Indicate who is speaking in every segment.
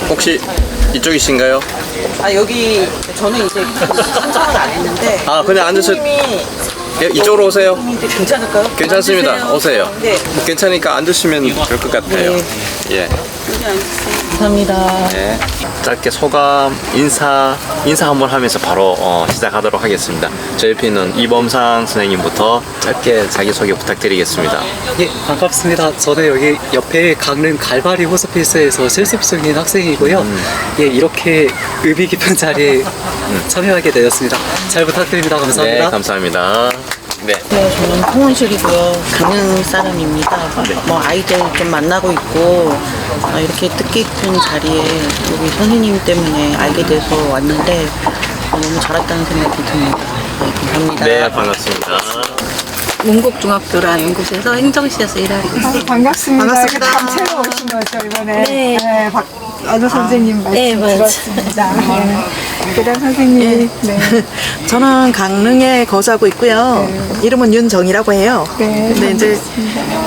Speaker 1: 혹시 이쪽이신가요?
Speaker 2: 아 여기 저는 이제 신청을 안 했는데
Speaker 1: 그냥 앉으셔.
Speaker 2: 선생님이
Speaker 1: 이쪽으로 오세요.
Speaker 2: 선생님인데 괜찮을까요?
Speaker 1: 괜찮습니다.
Speaker 2: 앉으세요.
Speaker 1: 오세요.
Speaker 2: 네.
Speaker 1: 괜찮으니까 앉으시면 될 것 같아요.
Speaker 2: 네.
Speaker 1: 예.
Speaker 2: 감사합니다.
Speaker 1: 네. 짧게 소감, 인사 한번 하면서 바로 시작하도록 하겠습니다. 저 옆에 있는 이범상 선생님부터 짧게 자기소개 부탁드리겠습니다.
Speaker 3: 예, 반갑습니다. 저는 여기 옆에 강릉 갈바리 호스피스에서 실습 중인 학생이고요. 예, 이렇게 의미 깊은 자리에 참여하게 되었습니다. 잘 부탁드립니다. 감사합니다.
Speaker 1: 네, 감사합니다. 네.
Speaker 2: 네, 저는 홍원실이고요. 강릉 사람입니다. 뭐 아이들 좀 만나고 있고 이렇게 뜻깊은 자리에 여기 선생님 때문에 알게 돼서 왔는데 너무 잘했다는 생각이 듭니다. 네, 감사합니다.
Speaker 1: 네, 반갑습니다.
Speaker 4: 문곡중학교라는 곳에서 행정실에서 일하고 있어요.
Speaker 5: 반갑습니다.
Speaker 2: 반갑습니다.
Speaker 5: 단체로 오신 거죠 이번에?
Speaker 4: 네.
Speaker 5: 박아도 선생님 말씀
Speaker 4: 네, 맞아요.
Speaker 5: 들었습니다. 네. 교장 선생님. 네.
Speaker 6: 저는 강릉에 거주하고 있고요. 이름은 윤정이라고 해요.
Speaker 5: 네,
Speaker 6: 근데 이제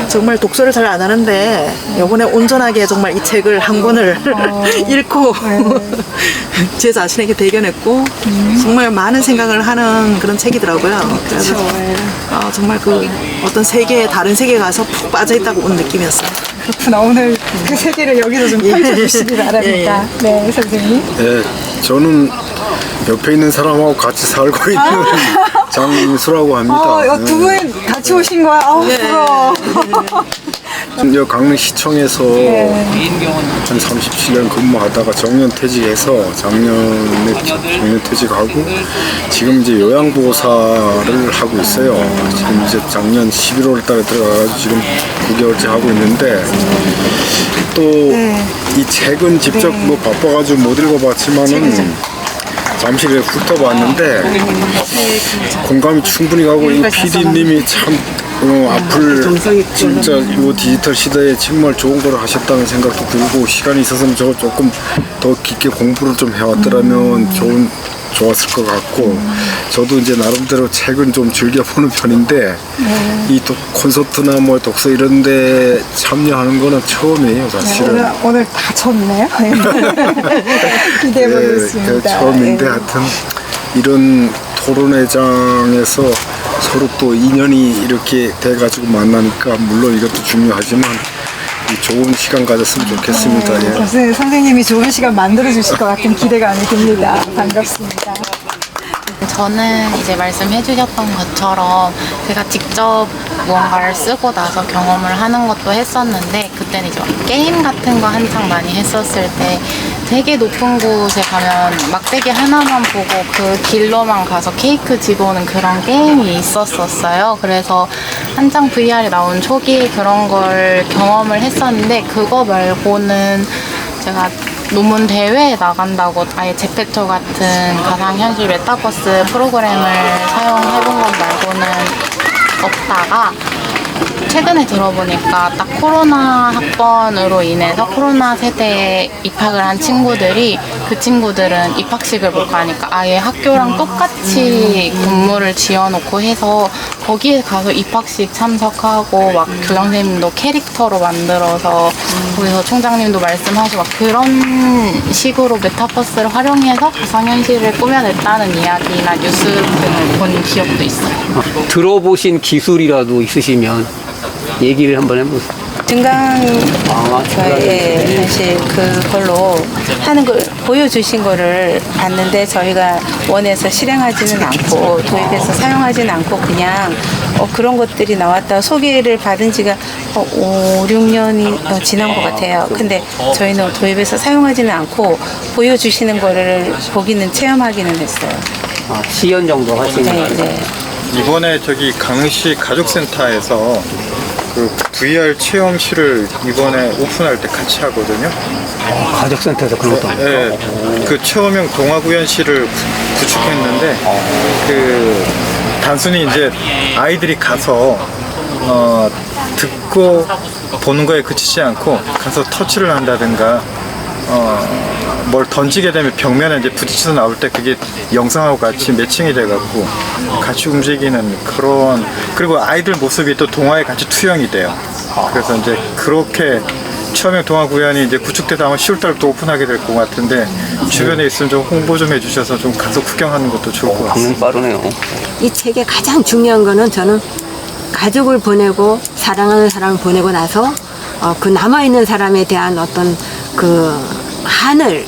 Speaker 6: 정말 독서를 잘 안 하는데 이번에 온전하게 정말 이 책을 한 권을 읽고 제 자신에게 대견했고 정말 많은 생각을 하는 그런 책이더라고요. 그래서 정말 그 어떤 세계에 다른 세계에 가서 푹 빠져 있다고 온 느낌이었어요.
Speaker 5: 그렇구나. 오늘 그 세계를 여기서 좀 펼쳐주시기 바랍니다. 네, 선생님.
Speaker 7: 네, 저는 옆에 있는 사람하고 같이 살고 있는 장민수라고 합니다.
Speaker 5: 두 분 같이 오신 거야? 부러워.
Speaker 7: 저 강릉시청에서 한 37년 근무하다가 정년퇴직해서 작년에 퇴직하고 지금 이제 요양보호사를 하고 있어요. 지금 이제 작년 11월 달에 들어가서 지금 9개월째 하고 있는데 또 이 책은 직접 뭐 바빠가지고 못 읽어봤지만은 잠시 훑어봤는데 공감이 충분히 가고 이 PD님이 참 앞을 진짜 이 디지털 시대에 정말 좋은 걸 하셨다는 생각도 들고 시간이 있어서 저 조금 더 깊게 공부를 좀 해왔더라면 좋았을 것 같고 저도 이제 나름대로 책은 좀 즐겨보는 편인데 이 콘서트나 뭐 독서 이런데 참여하는 거는 처음이에요 사실은.
Speaker 5: 오늘 다 처음이네요. 기대해보겠습니다.
Speaker 7: 처음인데 하여튼 이런 토론회장에서 서로 또 인연이 이렇게 돼가지고 만나니까 물론 이것도 중요하지만 좋은 시간 가졌으면 좋겠습니다. 예.
Speaker 5: 선생님이 좋은 시간 만들어주실 것 같은 기대감이 듭니다. 반갑습니다.
Speaker 4: 저는 이제 말씀해 주셨던 것처럼 제가 직접 무언가를 쓰고 나서 경험을 하는 것도 했었는데 그때는 이제 게임 같은 거 한창 많이 했었을 때 되게 높은 곳에 가면 막대기 하나만 보고 그 길로만 가서 케이크 집어오는 그런 게임이 있었어요. 그래서 한창 VR이 나온 초기에 그런 걸 경험을 했었는데 그거 말고는 제가 논문 대회에 나간다고 아예 제페토 같은 가상현실 메타버스 프로그램을 사용해본 것 말고는 없다가 최근에 들어보니까 딱 코로나 학번으로 인해서 코로나 세대에 입학을 한 친구들이 그 친구들은 입학식을 못 가니까 아예 학교랑 똑같이 근무를 지어놓고 해서 거기에 가서 입학식 참석하고 막 교장선생님도 캐릭터로 만들어서 거기서 총장님도 말씀하시고 막 그런 식으로 메타버스를 활용해서 가상현실을 꾸며냈다는 이야기나 뉴스 등을 본 기억도 있어요.
Speaker 8: 들어보신 기술이라도 있으시면 얘기를 한번 해보세요.
Speaker 9: 증강현실 사실 그걸로 하는 걸 보여주신 거를 봤는데 저희가 원해서 실행하지는 않고 도입해서 사용하지는 않고 그냥 그런 것들이 나왔다 소개를 받은 지가 5, 6년이 지난 것 같아요. 근데 저희는 도입해서 사용하지는 않고 보여주시는 거를 보기는 체험하기는 했어요.
Speaker 8: 시연 정도 하시는 거예요?
Speaker 9: 네.
Speaker 10: 이번에 저기 강릉시 가족센터에서 그 VR 체험실을 이번에 오픈할 때 같이 하거든요.
Speaker 8: 가족센터에서 그런 것도 하고.
Speaker 10: 네, 그 체험형 동화구연실을 구축했는데 그 단순히 이제 아이들이 가서 듣고 보는 거에 그치지 않고 가서 터치를 한다든가 뭘 던지게 되면 벽면에 이제 부딪혀서 나올 때 그게 영상하고 같이 매칭이 돼갖고 같이 움직이는 그런 그리고 아이들 모습이 또 동화에 같이 투영이 돼요. 그래서 이제 그렇게 처음에 동아구연이 이제 구축돼서 아마 10월달부터 오픈하게 될 것 같은데 주변에 있으면 좀 홍보 좀 해주셔서 좀 가서 구경하는 것도 좋을 것 같습니다.
Speaker 8: 빠르네요.
Speaker 11: 이 책의 가장 중요한 거는 저는 가족을 보내고 사랑하는 사람을 보내고 나서 그 남아있는 사람에 대한 어떤 그 한을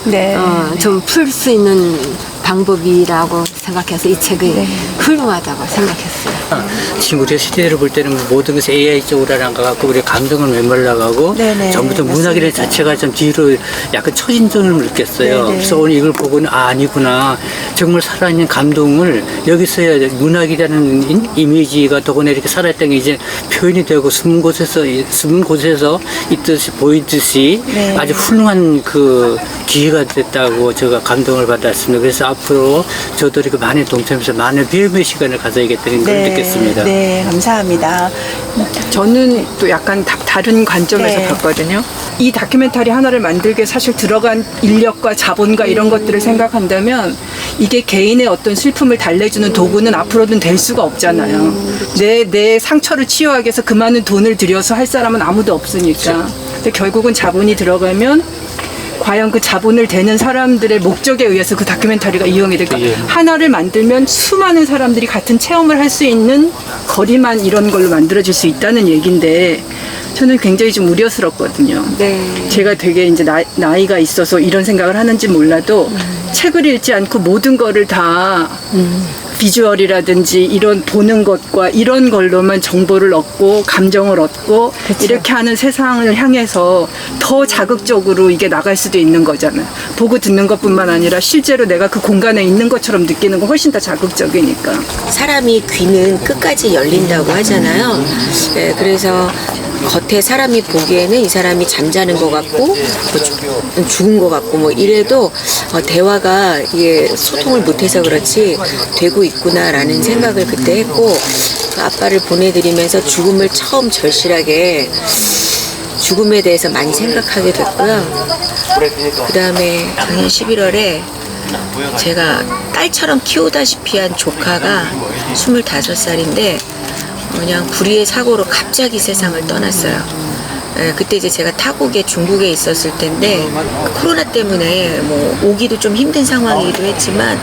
Speaker 9: 네.
Speaker 11: 좀 풀 수 있는 방법이라고 생각해서 이 책이 훌륭하다고 생각했어요.
Speaker 8: 지금 우리가 시대를 볼 때는 모든 것이 AI 쪽으로 나가고 우리 감정은 메말라가고
Speaker 9: 네네,
Speaker 8: 전부터 문학이라는 자체가 좀 뒤로 약간 처진 점을 느꼈어요.
Speaker 9: 네네.
Speaker 8: 그래서 오늘 이걸 보고는 아니구나. 정말 살아있는 감동을 여기서야 문학이라는 이미지가 더구나 이렇게 살아있다는 게 이제 표현이 되고 숨은 곳에서 있듯이 보이듯이
Speaker 9: 네.
Speaker 8: 아주 훌륭한 그 기회가 됐다고 제가 감동을 받았습니다. 그래서 앞으로 저도 이렇게 많이 동참해서 많은 배움의 시간을 가져야겠다는 걸 느꼈습니다.
Speaker 9: 네, 감사합니다.
Speaker 5: 저는 또 약간 다른 관점에서
Speaker 9: 네.
Speaker 5: 봤거든요. 이 다큐멘터리 하나를 만들기에 사실 들어간 인력과 자본과 이런 것들을 생각한다면 이게 개인의 어떤 슬픔을 달래주는 도구는 앞으로는 될 수가 없잖아요. 내 상처를 치유하기 위해서 그 많은 돈을 들여서 할 사람은 아무도 없으니까. 근데 결국은 자본이 들어가면 과연 그 자본을 대는 사람들의 목적에 의해서 그 다큐멘터리가 이용이 될까? 하나를 만들면 수많은 사람들이 같은 체험을 할 수 있는 거리만 이런 걸로 만들어질 수 있다는 얘기인데 저는 굉장히 좀 우려스럽거든요.
Speaker 11: 네.
Speaker 5: 제가 되게 이제 나이가 있어서 이런 생각을 하는지 몰라도 책을 읽지 않고 모든 거를 다 비주얼이라든지 이런 보는 것과 이런 걸로만 정보를 얻고 감정을 얻고 이렇게 하는 세상을 향해서 더 자극적으로 이게 나갈 수도 있는 거잖아요. 보고 듣는 것뿐만 아니라 실제로 내가 그 공간에 있는 것처럼 느끼는 건 훨씬 더 자극적이니까.
Speaker 12: 사람이 귀는 끝까지 열린다고 하잖아요. 네, 그래서 겉에 사람이 보기에는 이 사람이 잠자는 것 같고 뭐 죽은 것 같고 뭐 이래도 대화가 이게 소통을 못해서 그렇지 되고 있구나라는 생각을 그때 했고 그 아빠를 보내드리면서 죽음을 처음 절실하게 죽음에 대해서 많이 생각하게 됐고요. 그 다음에 작년 11월에 제가 딸처럼 키우다시피 한 조카가 25살인데 그냥 불의의 사고로 갑자기 세상을 떠났어요. 그때 이제 제가 타국에 중국에 있었을 텐데 코로나 때문에 뭐 오기도 좀 힘든 상황이기도 했지만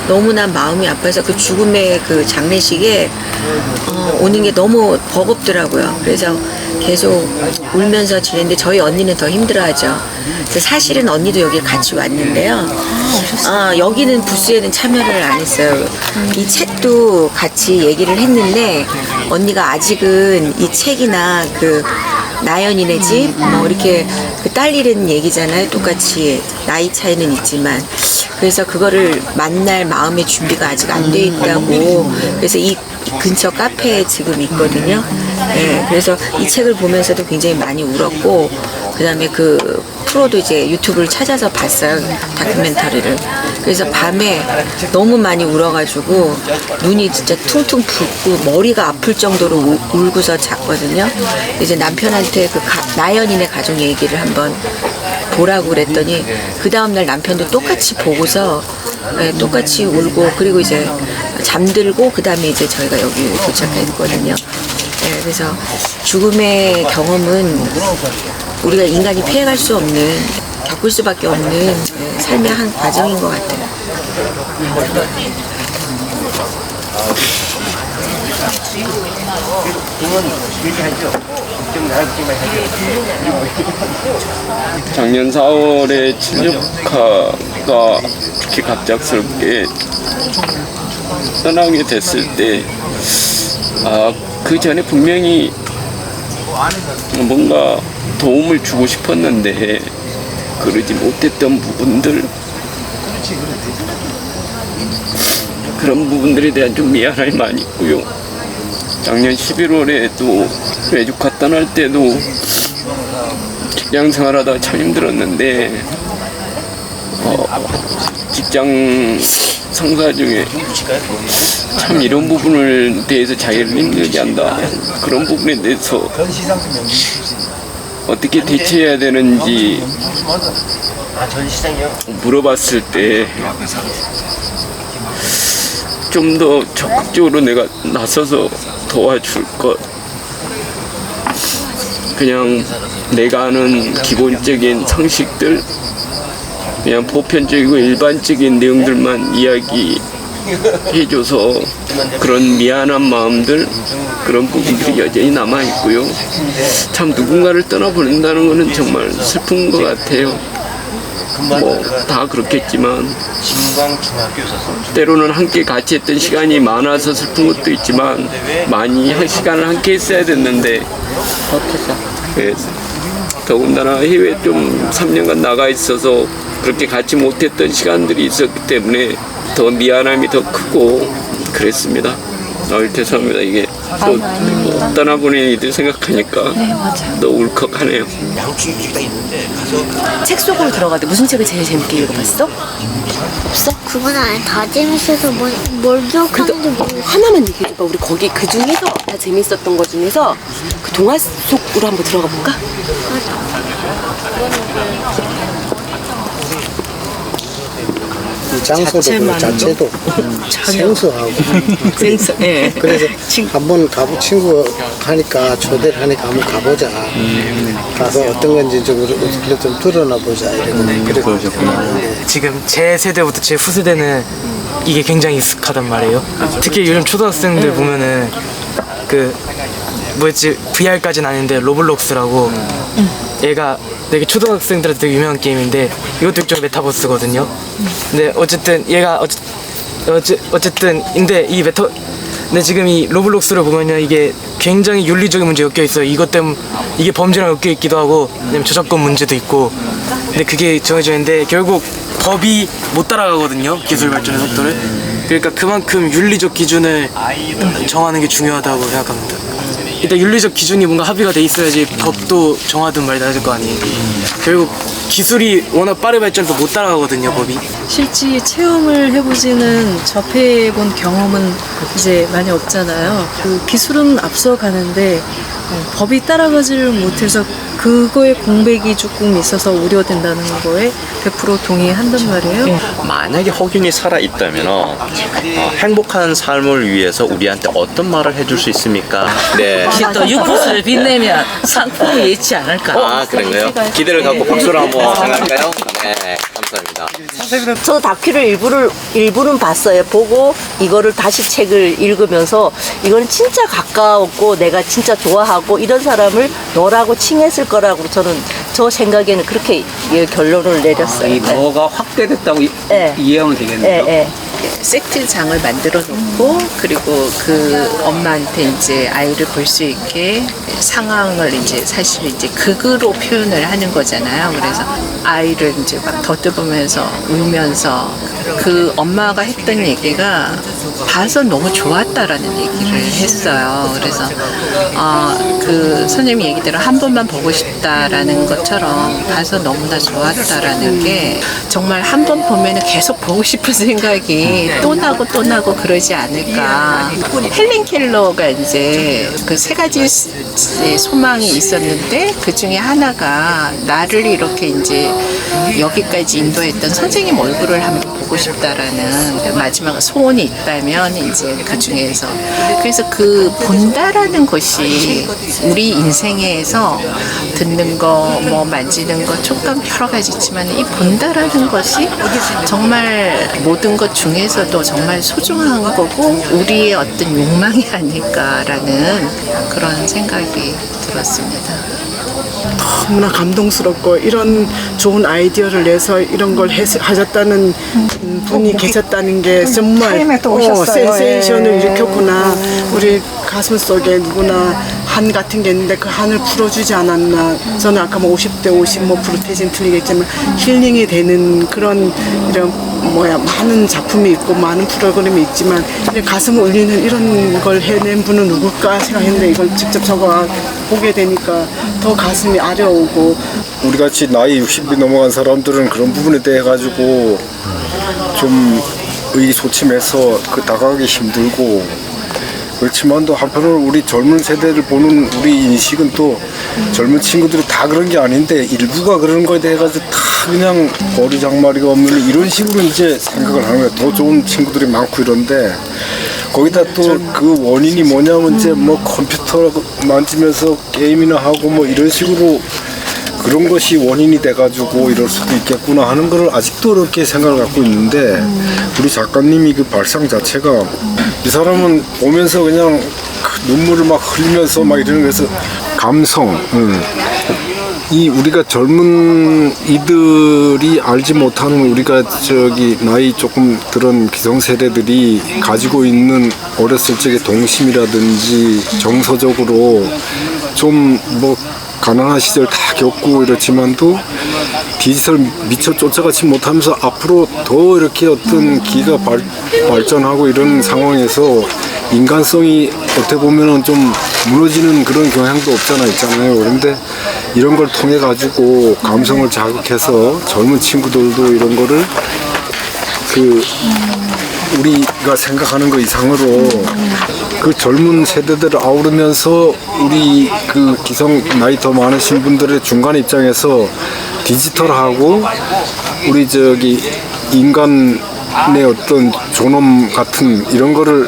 Speaker 12: 너무나 마음이 아파서 그 죽음의 그 장례식에 오는 게 너무 버겁더라고요. 그래서 계속 울면서 지냈는데 저희 언니는 더 힘들어하죠. 그래서 사실은 언니도 여기 같이 왔는데요. 여기는 부스에는 참여를 안 했어요. 이 책도 같이 얘기를 했는데 언니가 아직은 이 책이나 그 나연이네 집 뭐 이렇게 그 딸 잃은 얘기잖아요. 똑같이 나이 차이는 있지만 그래서 그거를 만날 마음의 준비가 아직 안 돼 있다고 그래서 이 근처 카페에 지금 있거든요. 네, 그래서 이 책을 보면서도 굉장히 많이 울었고 그 다음에 그 프로도 이제 유튜브를 찾아서 봤어요. 다큐멘터리를. 그래서 밤에 너무 많이 울어가지고 눈이 진짜 퉁퉁 붓고 머리가 아플 정도로 울고서 잤거든요. 이제 남편한테 그 나연이네 가족 얘기를 한번 보라고 그랬더니 그 다음날 남편도 똑같이 보고서 똑같이 울고 그리고 이제 잠들고 그 다음에 이제 저희가 여기 도착했거든요. 네, 그래서 죽음의 경험은 우리가 인간이 피해갈 수 없는 겪을 수밖에 없는 삶의 한 과정인 것 같아요.
Speaker 13: 작년 4월에 친조카가 이렇게 갑작스럽게 떠나게 됐을 때 그 전에 분명히 뭔가 도움을 주고 싶었는데 그러지 못했던 부분들 그런 부분들에 대한 좀 미안함이 많이 있고요. 작년 11월에 또 외주카 떠날 때도 직장 생활하다 참 힘들었는데 직장 상사 중에 참 이런 부분을 대해서 자기를 힘들게 한다 그런 부분에 대해서 어떻게 대처해야 되는지 물어봤을 때 좀 더 적극적으로 내가 나서서 도와줄 것 그냥 내가 아는 기본적인 상식들, 그냥 보편적이고 일반적인 내용들만 이야기해줘서 그런 미안한 마음들, 그런 부분들이 여전히 남아있고요. 참 누군가를 떠나보낸다는 것은 정말 슬픈 것 같아요. 뭐 다 그렇겠지만 때로는 함께 같이 했던 시간이 많아서 슬픈 것도 있지만 많이 한 시간을 함께 했어야 됐는데 네, 더군다나 해외 좀 3년간 나가 있어서 그렇게 같이 못했던 시간들이 있었기 때문에 더 미안함이 더 크고 그랬습니다. 죄송합니다. 이게 또 떠나보낸 이들 생각하니까 더 울컥하네요.
Speaker 12: 책 속으로 들어가도 무슨 책을 제일 재밌게 읽어봤어? 없어?
Speaker 14: 그건 아니 다 재밌어서 뭘 기억하는지 모르겠어.
Speaker 12: 하나만 얘기해줘봐. 우리 거기 그 중에서 다 재밌었던 것 중에서 그 동화 속으로 한번 들어가 볼까?
Speaker 15: 이 장소도 그 자체도 생소하고
Speaker 2: 예.
Speaker 15: 그래서 한번 가보 친구 하니까 초대를 하니까 한번 가보자. 가서 어떤 건지 좀 드러나 보자 이러고
Speaker 16: 지금 제 세대부터 제 후세대는 이게 굉장히 익숙하단 말이에요. 특히 요즘 초등학생들 보면은 그 뭐였지 VR까지는 아닌데 로블록스라고 얘가 되게 초등학생들한테 되게 유명한 게임인데 이것도 일종의 메타버스거든요. 근데 어쨌든 얘가 어쨌든 근데 근데 지금 이 로블록스를 보면요 이게 굉장히 윤리적인 문제 엮여 있어요. 이것 때문에 이게 범죄랑 엮여 있기도 하고 왜냐면 저작권 문제도 있고 근데 그게 정해져 있는데 결국 법이 못 따라가거든요. 기술 발전의 속도를. 그러니까 그만큼 윤리적 기준을 정하는 게 중요하다고 생각합니다. 일단 윤리적 기준이 뭔가 합의가 돼 있어야지 법도 정하든 말든 할 거 아니에요. 결국 기술이 워낙 빠르게 발전해서 못 따라가거든요, 법이.
Speaker 17: 실제 체험을 해보지는 접해본 경험은 이제 많이 없잖아요. 그 기술은 앞서가는데 법이 따라가지를 못해서 그거에 공백이 조금 있어서 우려된다는 거에 100% 동의한단 말이에요.
Speaker 1: 만약에 허균이 살아있다면 행복한 삶을 위해서 우리한테 어떤 말을 해줄 수 있습니까? 네.
Speaker 2: 또 유포스를 빛내면 상품을 잃지 않을까.
Speaker 1: 아 그런가요? 기대를 갖고 박수를 한번 청할까요? 네, 감사합니다.
Speaker 18: 저 다큐를 일부는 봤어요. 보고 이거를 다시 책을 읽으면서 이거는 진짜 가까웠고 내가 진짜 좋아하고 이런 사람을 너라고 칭했을 거라고 저는 저 생각에는 그렇게 결론을 내렸어요.
Speaker 8: 이 너가 확대됐다고 이해하면 되겠네요.
Speaker 19: 섹트장을 만들어 놓고 그리고 그 엄마한테 이제 아이를 볼 수 있게 상황을 이제 사실 이제 극으로 표현을 하는 거잖아요. 그래서 아이를 이제 막 더듬으면서 울면서 그 엄마가 했던 얘기가 봐서 너무 좋았다라는 얘기를 했어요. 그래서 그 선생님 얘기대로 한 번만 보고 싶다라는 것처럼 봐서 너무나 좋았다라는 게 정말 한 번 보면은 계속 보고 싶은 생각이 또 나고 그러지 않을까. 헬렌 켈러가 이제 그 세 가지 소망이 있었는데 그 중에 하나가 나를 이렇게 이제 여기까지 인도했던 선생님 얼굴을 한번 보고 싶다라는 마지막 소원이 있다면 이제 그 중에서 그래서 그 본다라는 것이 우리 인생에서 듣는 거, 뭐 만지는 거, 촉감 여러 가지 있지만 이 본다라는 것이 정말 모든 것 중에서도 정말 소중한 거고 우리의 어떤 욕망이 아닐까라는 그런 생각이 들었습니다.
Speaker 20: 너무나 감동스럽고 이런 좋은 아이디어를 내서 이런 걸 하셨다는 분이 계셨다는 게 정말 센세이션을 일으켰구나. 우리 가슴 속에 누구나 한 같은 게 있는데 그 한을 풀어주지 않았나. 저는 아까 뭐 50대 50 뭐 프로테진 틀리겠지만 힐링이 되는 그런 이런 많은 작품이 있고 많은 프로그램이 있지만 가슴 울리는 이런 걸 해낸 분은 누굴까 생각했는데 이걸 직접 적어 보게 되니까 더 가슴이 아려오고
Speaker 7: 우리 같이 나이 60이 넘어간 사람들은 그런 부분에 대해 가지고 좀 의기소침해서 다가가기 힘들고 그렇지만 또 한편으로 우리 젊은 세대를 보는 우리 인식은 또 젊은 친구들이 다 그런 게 아닌데 일부가 그런 거에 대해 가지고 다 그냥 머리장마리가 없는 이런 식으로 이제 생각을 하는 거예요. 더 좋은 친구들이 많고 이런데 거기다 또 그 원인이 뭐냐면 이제 뭐 컴퓨터 만지면서 게임이나 하고 뭐 이런 식으로 그런 것이 원인이 돼가지고 이럴 수도 있겠구나 하는 걸 아직도 그렇게 생각을 갖고 있는데 우리 작가님이 그 발상 자체가 이 사람은 보면서 그냥 눈물을 막 흘리면서 막 이러는 거에서 감성 이 우리가 젊은 이들이 알지 못하는 우리가 저기 나이 조금 들은 기성세대들이 가지고 있는 어렸을 적의 동심이라든지 정서적으로 좀 뭐 가난한 시절 다 겪고 이렇지만도 디지털 미처 쫓아가지 못하면서 앞으로 더 이렇게 어떤 기가 발전하고 이런 상황에서 인간성이 어떻게 보면은 좀 무너지는 그런 경향도 있잖아요. 그런데 이런 걸 통해 가지고 감성을 자극해서 젊은 친구들도 이런 거를 우리가 생각하는 것 이상으로 그 젊은 세대들을 아우르면서 우리 그 기성 나이 더 많으신 분들의 중간 입장에서 디지털하고 우리 저기 인간의 어떤 존엄 같은 이런 거를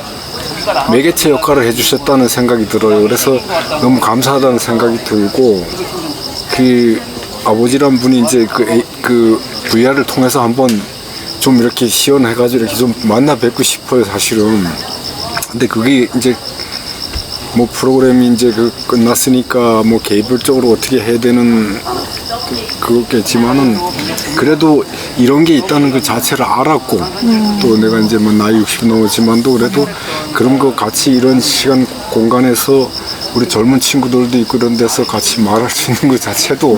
Speaker 7: 매개체 역할을 해주셨다는 생각이 들어요. 그래서 너무 감사하다는 생각이 들고 그 아버지란 분이 이제 그 VR을 통해서 한번 좀 이렇게 시연해가지고 이렇게 좀 만나 뵙고 싶어요, 사실은. 근데 그게 이제 뭐 프로그램이 이제 끝났으니까 뭐 개별적으로 어떻게 해야 되는 그거겠지만은 그래도 이런 게 있다는 그 자체를 알았고 또 내가 이제 뭐 나이 60 넘었지만도 그래도 그런 거 같이 이런 시간 공간에서 우리 젊은 친구들도 있고 이런 데서 같이 말할 수 있는 것 자체도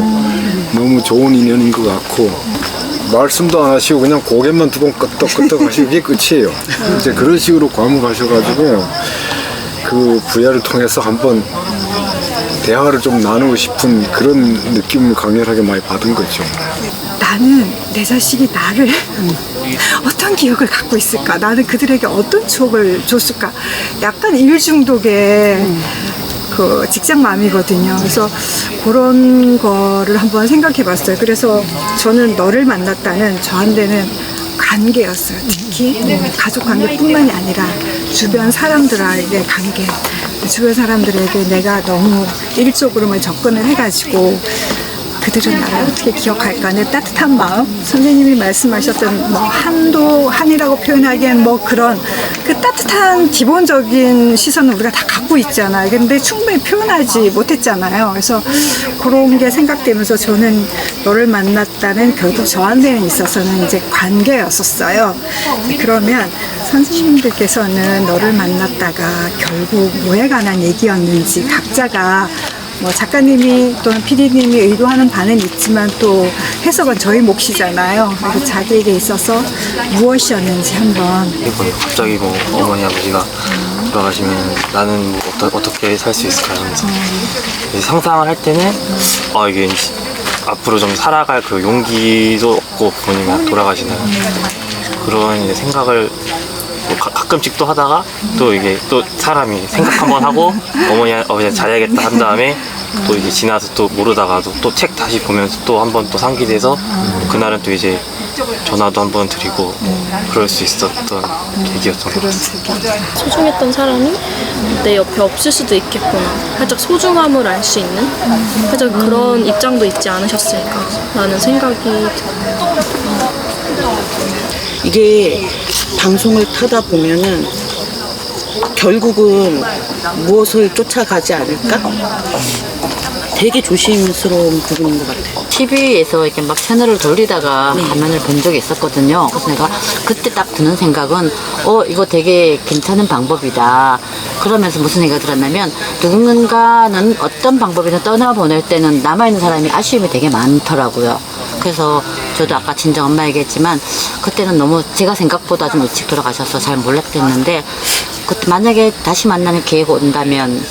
Speaker 7: 너무 좋은 인연인 것 같고 말씀도 안 하시고 그냥 고개만 두 번 끄덕끄덕 하시고 그게 끝이에요. 이제 그런 식으로 과묵하셔가지고 그 VR을 통해서 한번 대화를 좀 나누고 싶은 그런 느낌을 강렬하게 많이 받은 거죠.
Speaker 5: 나는 내 자식이 나를 어떤 기억을 갖고 있을까? 나는 그들에게 어떤 추억을 줬을까? 약간 일중독의 그 직장맘이거든요. 그래서 그런 거를 한번 생각해 봤어요. 그래서 저는 너를 만났다는 저한테는 관계였어요. 특히 가족 관계뿐만이 아니라 주변 사람들에게 관계. 주변 사람들에게 내가 너무 일적으로만 접근을 해가지고 그들은 나를 어떻게 기억할까? 내 따뜻한 마음? 선생님이 말씀하셨던 뭐 한이라고 표현하기엔 뭐 그런 그 따뜻한 기본적인 시선은 우리가 다 갖고 있잖아요. 근데 충분히 표현하지 못했잖아요. 그래서 그런 게 생각되면서 저는 너를 만났다는 결국 저한테는 있어서는 이제 관계였었어요. 그러면 선생님들께서는 너를 만났다가 결국 뭐에 관한 얘기였는지 각자가 뭐 작가님이 또는 PD님이 의도하는 바는 있지만 또 해석은 저희 몫이잖아요. 그래서 자기에게 있어서 무엇이었는지 한번.
Speaker 16: 갑자기 뭐 어머니 아버지가 돌아가시면 나는 뭐 어떻게 살 수 있을까 하면서 상상을 할 때는 이게 앞으로 좀 살아갈 그 용기도 없고 부모님이 돌아가시는 그런 이제 생각을 가끔씩 또 하다가 또 이게 또 사람이 생각 한번 하고 어머니 아버지 잘해야겠다 한 다음에 또 이제 지나서 또 모르다가도 또 책 다시 보면서 또 한 번 또 상기돼서 그날은 또 이제 전화도 한 번 드리고 그럴 수 있었던 계기였던 것 같습니다.
Speaker 21: 소중했던 사람이 내 옆에 없을 수도 있겠구나. 살짝 소중함을 알 수 있는 살짝 그런 입장도 있지 않으셨을까라는 생각이 들어요.
Speaker 2: 이게 방송을 타다 보면은 결국은 무엇을 쫓아가지 않을까? 되게 조심스러운 부분인 것 같아요.
Speaker 22: TV에서 이렇게 막 채널을 돌리다가 화면을 본 적이 있었거든요. 그래서 내가 그때 딱 드는 생각은 이거 되게 괜찮은 방법이다. 그러면서 무슨 생각이 들었냐면 누군가는 어떤 방법이든 떠나보낼 때는 남아있는 사람이 아쉬움이 되게 많더라고요. 그래서 저도 아까 친정 엄마 얘기했지만 그때는 너무 제가 생각보다 좀 일찍 돌아가셔서 잘 몰랐겠는데 그때 만약에 다시 만나는 기회가 온다면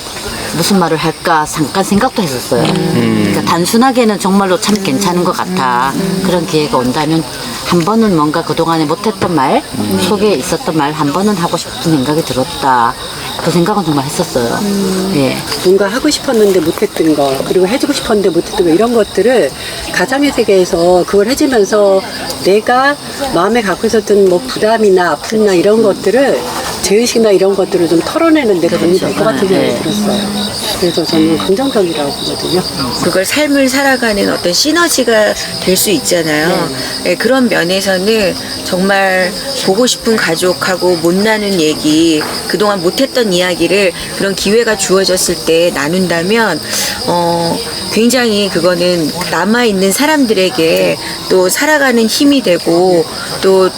Speaker 22: 무슨 말을 할까 잠깐 생각도 했었어요. 그러니까 단순하게는 정말로 참 괜찮은 것 같아. 그런 기회가 온다면 한 번은 뭔가 그동안에 못했던 말, 속에 있었던 말 한 번은 하고 싶은 생각이 들었다. 그 생각은 정말 했었어요. 예.
Speaker 11: 뭔가 하고 싶었는데 못했던 거, 그리고 해주고 싶었는데 못했던 거, 이런 것들을 가장의 세계에서 그걸 해주면서 내가 마음에 갖고 있었던 뭐 부담이나 아픔이나 이런 것들을 죄의식이나 이런 것들을 좀 털어내는 데 도움이 될 것 같은 생각이 들었어요. 그래서 저는 긍정적이라고 보거든요.
Speaker 12: 그걸 삶을 살아가는 어떤 시너지가 될 수 있잖아요. 네, 그런 면에서는 정말 보고 싶은 가족하고 못 나눈 얘기, 그동안 못했던 이야기를 그런 기회가 주어졌을 때 나눈다면 굉장히 그거는 남아있는 사람들에게 또 살아가는 힘이 되고 또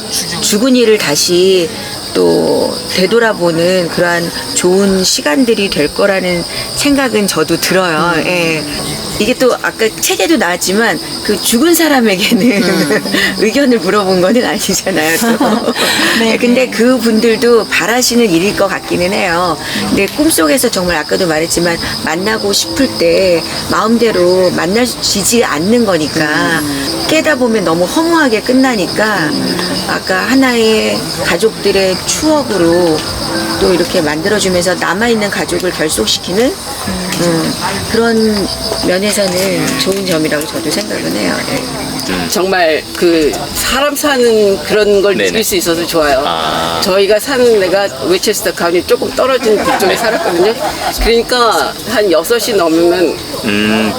Speaker 12: 죽은 이를 다시 또 되돌아보는 그러한 좋은 시간들이 될 거라는 생각은 저도 들어요. 예. 이게 또 아까 책에도 나왔지만 그 죽은 사람에게는 의견을 물어본 거는 아니잖아요. 또. 네. 근데 그 분들도 바라시는 일일 것 같기는 해요. 근데 꿈속에서 정말 아까도 말했지만 만나고 싶을 때 마음대로 만나지지 않는 거니까 깨다 보면 너무 허무하게 끝나니까 아까 하나의 가족들의 추억으로 또 이렇게 만들어주면서 남아있는 가족을 결속시키는 그런 면에서는 좋은 점이라고 저도 생각은 해요. 네.
Speaker 3: 정말 그 사람 사는 그런 걸 느낄 수 있어서 좋아요. 저희가 사는 데가 웨체스터 가운이 조금 떨어진 그쪽에 살았거든요. 그러니까 한 6시 넘으면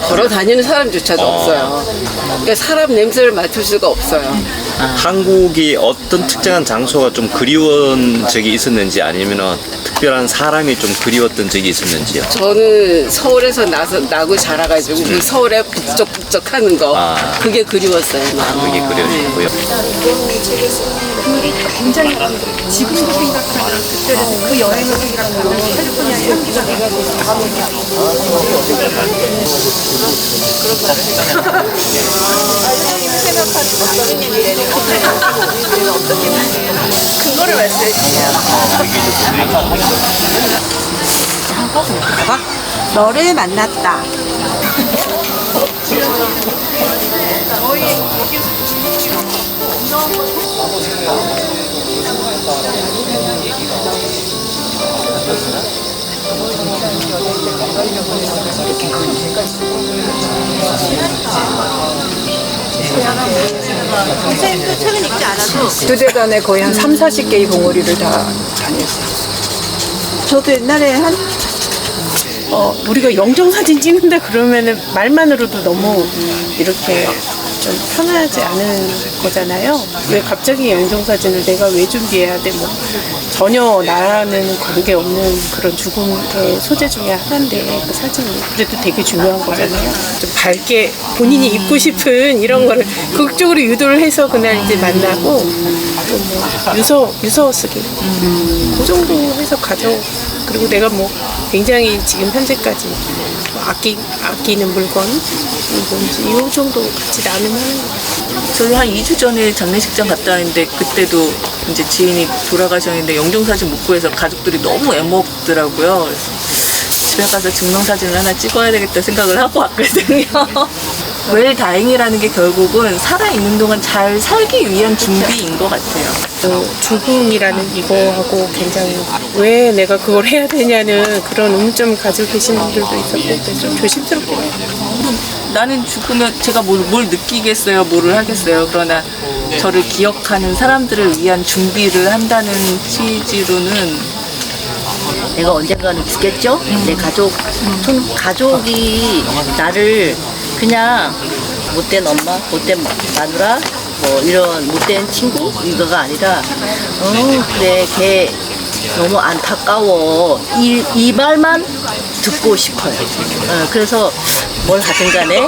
Speaker 3: 걸어 다니는 사람조차도 없어요. 그러니까 사람 냄새를 맡을 수가 없어요.
Speaker 1: 한국이 어떤 특정한 장소가 좀 그리운 적이 있었는지 아니면 특별한 사람이 좀 그리웠던 적이 있었는지요?
Speaker 3: 저는 서울에서 나고 자라가지고 그 서울에 북적북적 하는 거 그게 그리웠어요.
Speaker 1: 그게 그리웠고요.
Speaker 5: 굉장히 지금도 생각하면 그때는 그 여행을 생각하면 캘리포니아 향기가
Speaker 9: 그거를 말씀해 주세요. 너를 만났다.
Speaker 11: 선생님도 책은 읽지 않아도
Speaker 5: 두 대간에 거의 한 3, 40개의 봉우리를 다 다녔어요.
Speaker 17: 저도 옛날에 우리가 영정사진 찍는다 그러면은 말만으로도 너무 이렇게 좀 편하지 않은 거잖아요. 왜 갑자기 영정사진을 내가 왜 준비해야 돼? 뭐 전혀 나라는 관계없는 그런 죽음의 소재 중에 하나인데 그 사진이 그래도 되게 중요한 거잖아요. 좀 밝게 본인이 입고 싶은 이런 거를 극적으로 유도를 해서 그날 이제 만나고 또 뭐 유서 쓰기 그 정도 해서 그리고 내가 뭐 굉장히 지금 현재까지 아끼는 물건 뭔지 이 정도 같이 나누면
Speaker 6: 저희 한 2주 전에 장례식장 갔다 왔는데 그때도 이제 지인이 돌아가셨는데 영정사진 못 구해서 가족들이 너무 애먹더라고요. 그래서 집에 가서 증명사진을 하나 찍어야 되겠다 생각을 하고 왔거든요. 왜 다행이라는 게 결국은 살아있는 동안 잘 살기 위한 준비인 것 같아요.
Speaker 17: 죽음이라는 이거하고 굉장히 왜 내가 그걸 해야 되냐는 그런 의문점을 가지고 계신 분들도 있었고 좀 조심스럽게 해요.
Speaker 6: 나는 죽으면 제가 뭘 느끼겠어요, 뭐를 하겠어요. 그러나 저를 기억하는 사람들을 위한 준비를 한다는 취지로는
Speaker 22: 내가 언젠가는 죽겠죠? 내 가족이 나를 그냥 못된 엄마, 못된 마누라, 뭐 이런 못된 친구 이거가 아니라 그래 걔 너무 안타까워 이 말만 듣고 싶어요. 그래서 뭘 하든 간에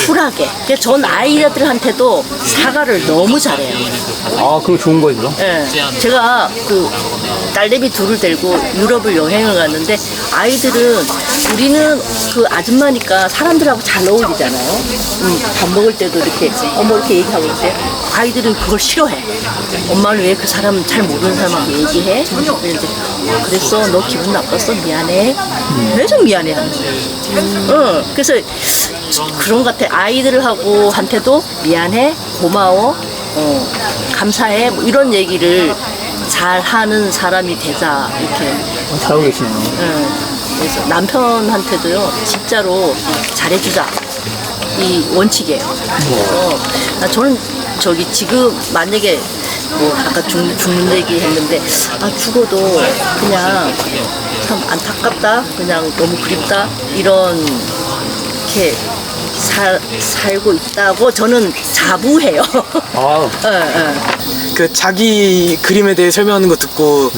Speaker 22: 쿨하게. 전 아이들한테도 사과를 너무 잘해요.
Speaker 8: 아, 그거 좋은 거죠?
Speaker 22: 네. 제가 그 딸내미 둘을 데리고 유럽을 여행을 갔는데 아이들은 우리는 그 아줌마니까 사람들하고 잘 어울리잖아요. 밥 먹을 때도 이렇게 이렇게 얘기하고 있는데 아이들은 그걸 싫어해. 엄마는 왜 그 사람 잘 모르는 사람하고 얘기해? 그랬는데 그랬어? 너 기분 나빴어? 미안해? 왜 좀 미안해 하는 거야. 그래서 그런 것 같아. 아이들하고 한테도 미안해, 고마워, 감사해 뭐 이런 얘기를 잘 하는 사람이 되자 이렇게.
Speaker 8: 잘하고 계시네요.
Speaker 22: 그래서 남편한테도요 진짜로 잘해주자 이 원칙이에요. 그래서 저는
Speaker 18: 저기 지금 만약에 뭐 아까 죽는 얘기 했는데 죽어도 그냥 참 안타깝다, 그냥 너무 그립다 이렇게 살고 있다고 저는 자부해요.
Speaker 16: 그 자기 그림에 대해 설명하는 거 듣고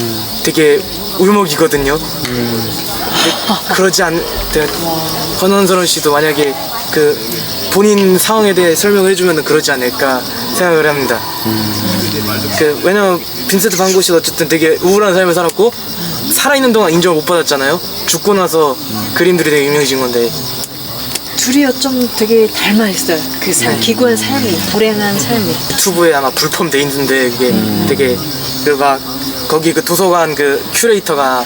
Speaker 16: 되게 울먹이거든요. 그러지 권원서론 씨도 만약에 그 본인 상황에 대해 설명을 해주면 그러지 않을까 생각을 합니다. 왜냐면 빈센트 반 고흐도 어쨌든 되게 우울한 삶을 살았고 살아있는 동안 인정을 못 받았잖아요. 죽고 나서 그림들이 되게 유명해진 건데.
Speaker 17: 둘이요 좀 되게 닮아 있어요. 그 기구한 삶이, 불행한 삶이.
Speaker 16: 유튜브에 아마 불펌돼 있는데 그게 되게 막 거기 그 도서관 그 큐레이터가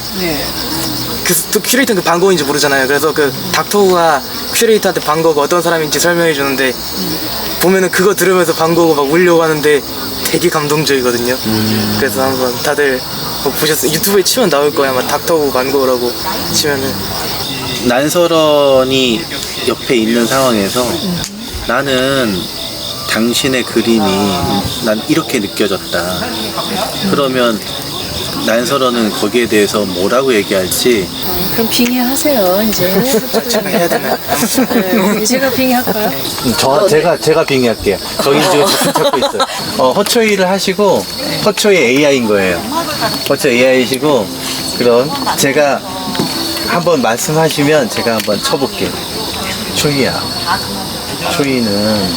Speaker 16: 큐레이터는 그 반고인지 모르잖아요. 그래서 그 닥터우가 큐레이터한테 반고가 어떤 사람인지 설명해 주는데 보면은 그거 들으면서 반고가 막 울려고 하는데 되게 감동적이거든요. 그래서 한번 다들 보셨어요? 유튜브에 치면 나올 거예요. 아마 닥터우 반고라고 치면은.
Speaker 4: 난설원이 옆에 있는 상황에서 나는 당신의 그림이 난 이렇게 느껴졌다. 그러면 난설원은 거기에 대해서 뭐라고 얘기할지.
Speaker 17: 그럼 빙의하세요 이제.
Speaker 16: 해야 되나?
Speaker 17: 제가 빙의할까요?
Speaker 4: 제가 빙의할게요. 저희 지금 찾고 있어요. 허초이를 하시고 허초이 AI인 거예요. 허초이 AI이시고 그럼 제가 한번 말씀하시면 제가 한번 쳐볼게요. 초이야, 초이는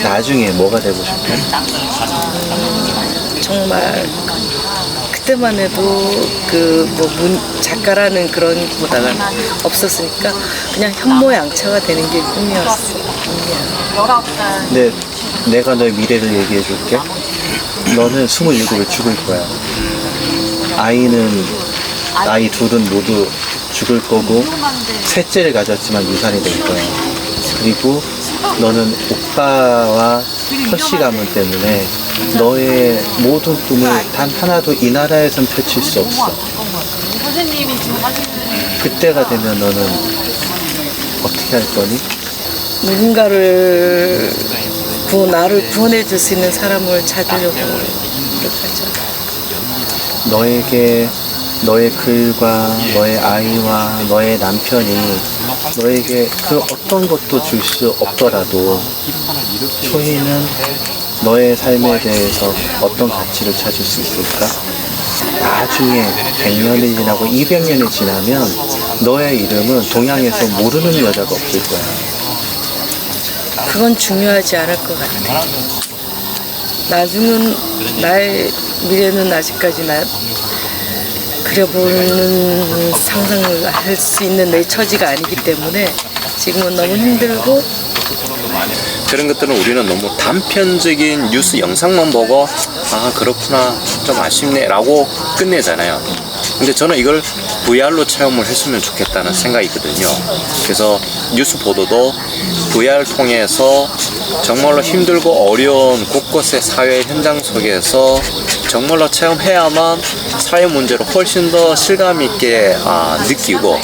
Speaker 4: 나중에 뭐가 되고 싶어?
Speaker 2: 정말 그때만 해도 작가라는 그런 보다가 없었으니까 그냥 현모양처가 되는 게 꿈이었어.
Speaker 4: 근데 내가 너의 미래를 얘기해 줄게. 너는 27에 죽을 거야. 아이 둘은 모두 죽을 거고 셋째를 가졌지만 유산이 될 거야. 그리고 너는 오빠와 허씨 가문 때문에 너의 모든 꿈을 단 하나도 이 나라에선 펼칠 수 없어. 그때가 되면 너는 어떻게 할 거니?
Speaker 2: 누군가를 나를 구원해 줄 수 있는 사람을 찾으려고 노력하죠.
Speaker 4: 너에게 너의 글과 너의 아이와 너의 남편이 너에게 그 어떤 것도 줄 수 없더라도 초이는 너의 삶에 대해서 어떤 가치를 찾을 수 있을까? 나중에 100년이 지나고 200년이 지나면 너의 이름은 동양에서 모르는 여자가 없을 거야.
Speaker 2: 그건 중요하지 않을 것 같아. 나중은 나의 미래는 아직까지 그려보는 상상을 할 수 있는 내 처지가 아니기 때문에 지금은 너무 힘들고
Speaker 1: 그런 것들은 우리는 너무 단편적인 뉴스 영상만 보고 그렇구나 좀 아쉽네 라고 끝내잖아요. 근데 저는 이걸 VR로 체험을 했으면 좋겠다는 생각이 있거든요. 그래서 뉴스 보도도 VR 통해서 정말로 힘들고 어려운 곳곳의 사회 현장 속에서 정말로 체험해야만 사회 문제를 훨씬 더 실감 있게 느끼고,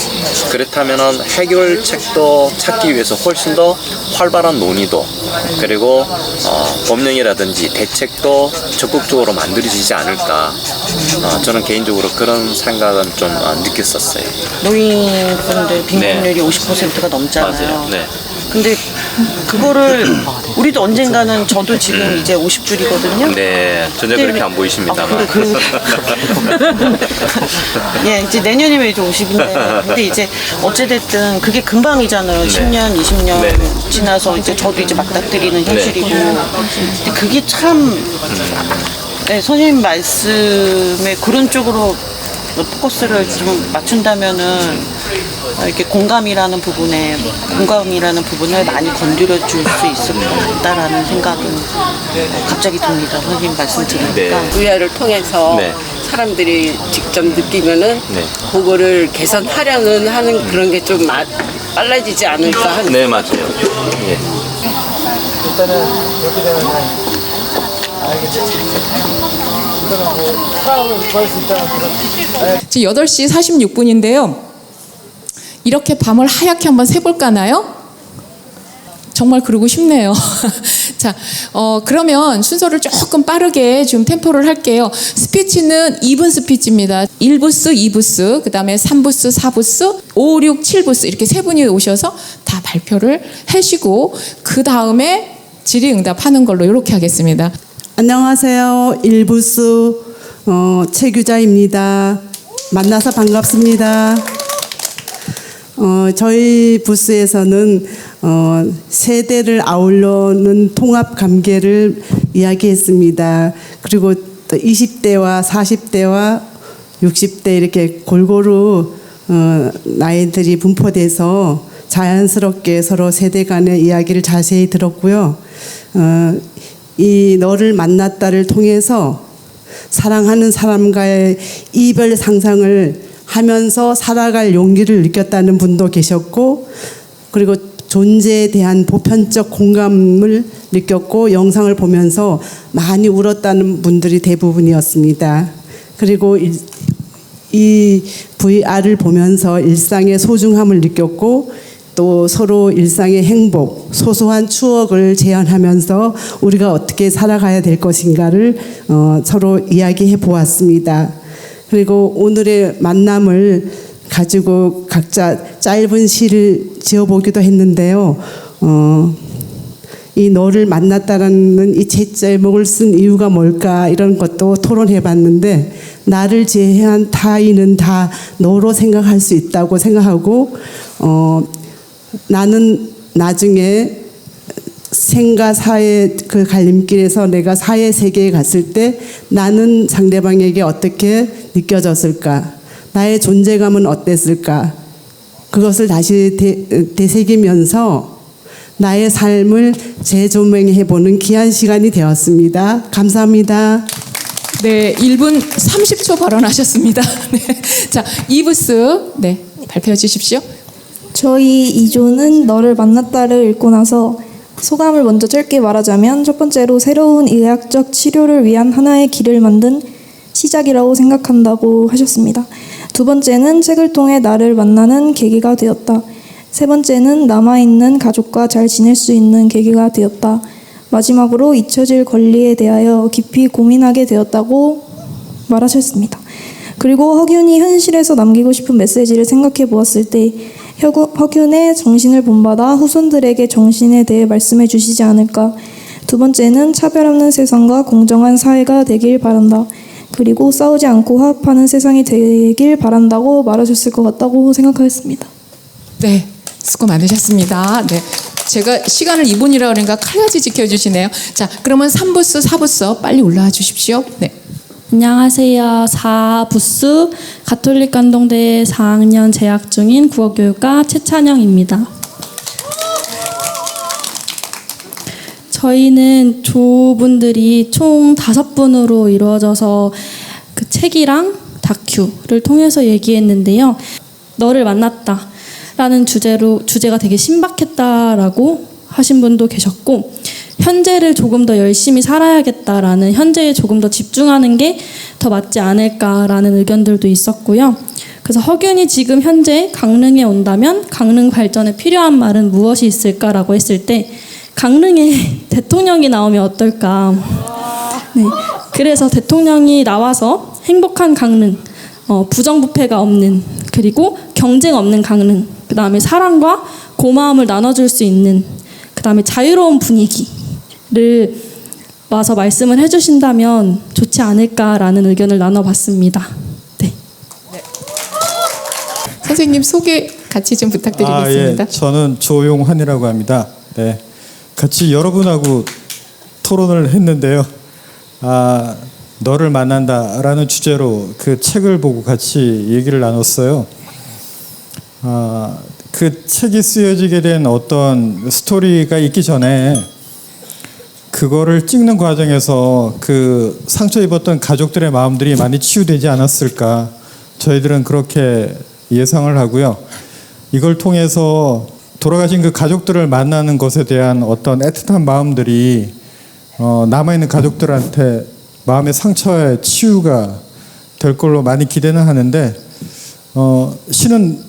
Speaker 1: 그렇다면 해결책도 찾기 위해서 훨씬 더 활발한 논의도, 그리고 법령이라든지 대책도 적극적으로 만들어지지 않을까. 저는 개인적으로 그런 생각은 좀 느꼈었어요.
Speaker 2: 노인분들 빈곤율이 50%가 넘잖아요.
Speaker 1: 맞아요. 네.
Speaker 2: 근데 그거를 우리도 언젠가는, 저도 지금 이제 50줄이거든요.
Speaker 1: 네, 전혀 그렇게 안 보이십니다만.
Speaker 2: 예, 이제 내년이면 이제 50인데, 근데 이제 어찌됐든 그게 금방이잖아요. 10년, 20년
Speaker 1: 네.
Speaker 2: 지나서 이제 저도 이제 맞닥뜨리는 현실이고. 근데 그게 참, 네, 선생님 말씀에 그런 쪽으로 포커스를 좀 맞춘다면은 이렇게 공감이라는 부분을 많이 건드려 줄 수 있을 것 같다라는 생각은 갑자기 듭니다. 선생님 말씀 들으니까.
Speaker 1: 네.
Speaker 3: VR을 통해서
Speaker 1: 네.
Speaker 3: 사람들이 직접 느끼면은
Speaker 1: 네.
Speaker 3: 그거를 개선하려는 하는 그런 게 좀 빨라지지 않을까 하는.
Speaker 1: 네, 맞아요. 예.
Speaker 16: 일단은 그렇게 되면 알겠죠. 이거는 뭐 사람을 구할 수 있다는 그런.
Speaker 10: 지금 8시 46분인데요. 이렇게 밤을 하얗게 한번 새볼까나요? 정말 그러고 싶네요. 자, 그러면 순서를 조금 빠르게 좀 템포를 할게요. 스피치는 2분 스피치입니다. 1부스, 2부스, 그 다음에 3부스, 4부스, 5, 6, 7부스 이렇게 세 분이 오셔서 다 발표를 하시고 그 다음에 질의응답하는 걸로 이렇게 하겠습니다.
Speaker 13: 안녕하세요. 1부스 최규자입니다. 만나서 반갑습니다. 저희 부스에서는 세대를 아우르는 통합 관계를 이야기했습니다. 그리고 또 20대와 40대와 60대 이렇게 골고루 나이들이 분포돼서 자연스럽게 서로 세대 간의 이야기를 자세히 들었고요. 이 너를 만났다를 통해서 사랑하는 사람과의 이별 상상을 하면서 살아갈 용기를 느꼈다는 분도 계셨고, 그리고 존재에 대한 보편적 공감을 느꼈고 영상을 보면서 많이 울었다는 분들이 대부분이었습니다. 그리고 이 VR을 보면서 일상의 소중함을 느꼈고 또 서로 일상의 행복, 소소한 추억을 재현하면서 우리가 어떻게 살아가야 될 것인가를 서로 이야기해 보았습니다. 그리고 오늘의 만남을 가지고 각자 짧은 시를 지어보기도 했는데요. 이 너를 만났다라는 이 책 제목을 쓴 이유가 뭘까 이런 것도 토론해 봤는데, 나를 제외한 타인은 다 너로 생각할 수 있다고 생각하고, 나는 나중에 생과 사의 그 갈림길에서 내가 사의 세계에 갔을 때 나는 상대방에게 어떻게 느껴졌을까, 나의 존재감은 어땠을까, 그것을 다시 되새기면서 나의 삶을 재조명해보는 귀한 시간이 되었습니다. 감사합니다.
Speaker 10: 네, 1분 30초 발언하셨습니다. 네. 자, 2부스 네, 발표해 주십시오.
Speaker 23: 저희 2조는 너를 만났다를 읽고 나서 소감을 먼저 짧게 말하자면, 첫 번째로 새로운 의학적 치료를 위한 하나의 길을 만든 시작이라고 생각한다고 하셨습니다. 두 번째는 책을 통해 나를 만나는 계기가 되었다. 세 번째는 남아있는 가족과 잘 지낼 수 있는 계기가 되었다. 마지막으로 잊혀질 권리에 대하여 깊이 고민하게 되었다고 말하셨습니다. 그리고 허균이 현실에서 남기고 싶은 메시지를 생각해 보았을 때 허균의 정신을 본받아 후손들에게 정신에 대해 말씀해 주시지 않을까. 두 번째는 차별 없는 세상과 공정한 사회가 되길 바란다. 그리고 싸우지 않고 화합하는 세상이 되길 바란다고 말하셨을 것 같다고 생각하였습니다.
Speaker 10: 네, 수고 많으셨습니다. 네, 제가 시간을 2분이라고 그러니까 칼같이 지켜주시네요. 자, 그러면 3부스, 4부스 빨리 올라와 주십시오. 네.
Speaker 21: 안녕하세요. 4부스 가톨릭 간동대 4학년 재학 중인 국어교육과 최찬영입니다. 저희는 조분들이 총 5분으로 이루어져서 그 책이랑 다큐를 통해서 얘기했는데요. 너를 만났다 라는 주제가 되게 신박했다라고 하신 분도 계셨고, 현재를 조금 더 열심히 살아야겠다라는, 현재에 조금 더 집중하는 게 더 맞지 않을까라는 의견들도 있었고요. 그래서 허균이 지금 현재 강릉에 온다면 강릉 발전에 필요한 말은 무엇이 있을까라고 했을 때 강릉에 대통령이 나오면 어떨까. 네, 그래서 대통령이 나와서 행복한 강릉, 부정부패가 없는, 그리고 경쟁 없는 강릉, 그 다음에 사랑과 고마움을 나눠줄 수 있는, 그 다음에 자유로운 분위기를 와서 말씀을 해주신다면 좋지 않을까라는 의견을 나눠봤습니다. 네.
Speaker 10: 선생님 소개 같이 좀 부탁드리겠습니다.
Speaker 24: 예. 저는 조용환이라고 합니다. 네, 같이 여러분하고 토론을 했는데요. 너를 만난다라는 주제로 그 책을 보고 같이 얘기를 나눴어요. 그 책이 쓰여지게 된 어떤 스토리가 있기 전에 그거를 찍는 과정에서 그 상처 입었던 가족들의 마음들이 많이 치유되지 않았을까, 저희들은 그렇게 예상을 하고요. 이걸 통해서 돌아가신 그 가족들을 만나는 것에 대한 어떤 애틋한 마음들이 남아있는 가족들한테 마음의 상처의 치유가 될 걸로 많이 기대는 하는데, 신은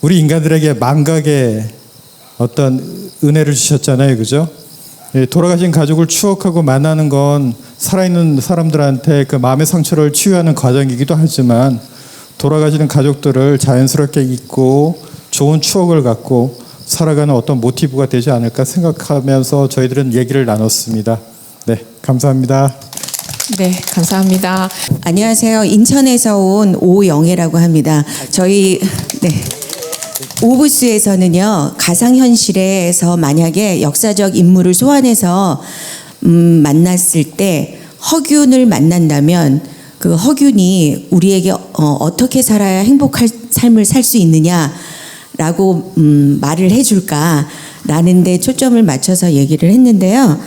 Speaker 24: 우리 인간들에게 망각의 어떤 은혜를 주셨잖아요, 그죠? 예, 돌아가신 가족을 추억하고 만나는 건 살아있는 사람들한테 그 마음의 상처를 치유하는 과정이기도 하지만 돌아가시는 가족들을 자연스럽게 잊고 좋은 추억을 갖고 살아가는 어떤 모티브가 되지 않을까 생각하면서 저희들은 얘기를 나눴습니다. 네, 감사합니다.
Speaker 14: 네, 감사합니다.
Speaker 15: 안녕하세요. 인천에서 온 오영애라고 합니다. 저희 오부스에서는요, 가상현실에서 만약에 역사적 인물을 소환해서 만났을 때 허균을 만난다면 그 허균이 우리에게 어떻게 살아야 행복한 삶을 살 수 있느냐라고 말을 해줄까라는 데 초점을 맞춰서 얘기를 했는데요.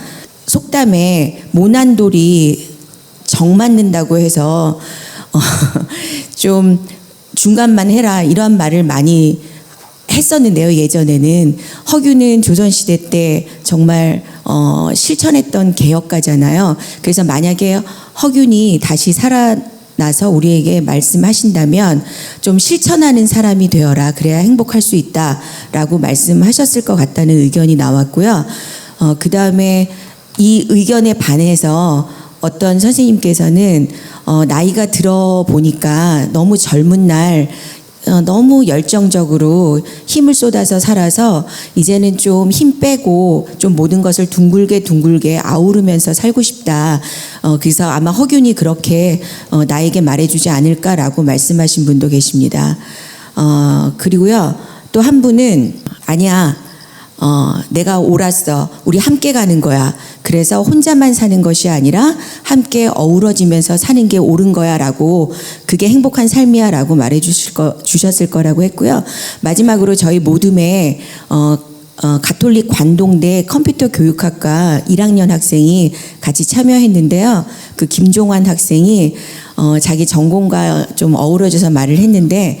Speaker 15: 속담에 모난돌이 정 맞는다고 해서 좀 중간만 해라 이런 말을 많이 했었는데요. 예전에는 허균은 조선시대 때 정말 실천했던 개혁가잖아요. 그래서 만약에 허균이 다시 살아나서 우리에게 말씀하신다면 좀 실천하는 사람이 되어라. 그래야 행복할 수 있다라고 말씀하셨을 것 같다는 의견이 나왔고요. 그 다음에 이 의견에 반해서 어떤 선생님께서는 나이가 들어 보니까 너무 젊은 날 너무 열정적으로 힘을 쏟아서 살아서 이제는 좀 힘 빼고 좀 모든 것을 둥글게 아우르면서 살고 싶다. 그래서 아마 허균이 그렇게 나에게 말해주지 않을까라고 말씀하신 분도 계십니다. 그리고요, 또 한 분은 아니야. 내가 옳았어. 우리 함께 가는 거야. 그래서 혼자만 사는 것이 아니라 함께 어우러지면서 사는 게 옳은 거야 라고, 그게 행복한 삶이야 라고 말해 주셨을 거라고 했고요. 마지막으로 저희 모둠에 가톨릭 관동대 컴퓨터 교육학과 1학년 학생이 같이 참여했는데요. 그 김종환 학생이 자기 전공과 좀 어우러져서 말을 했는데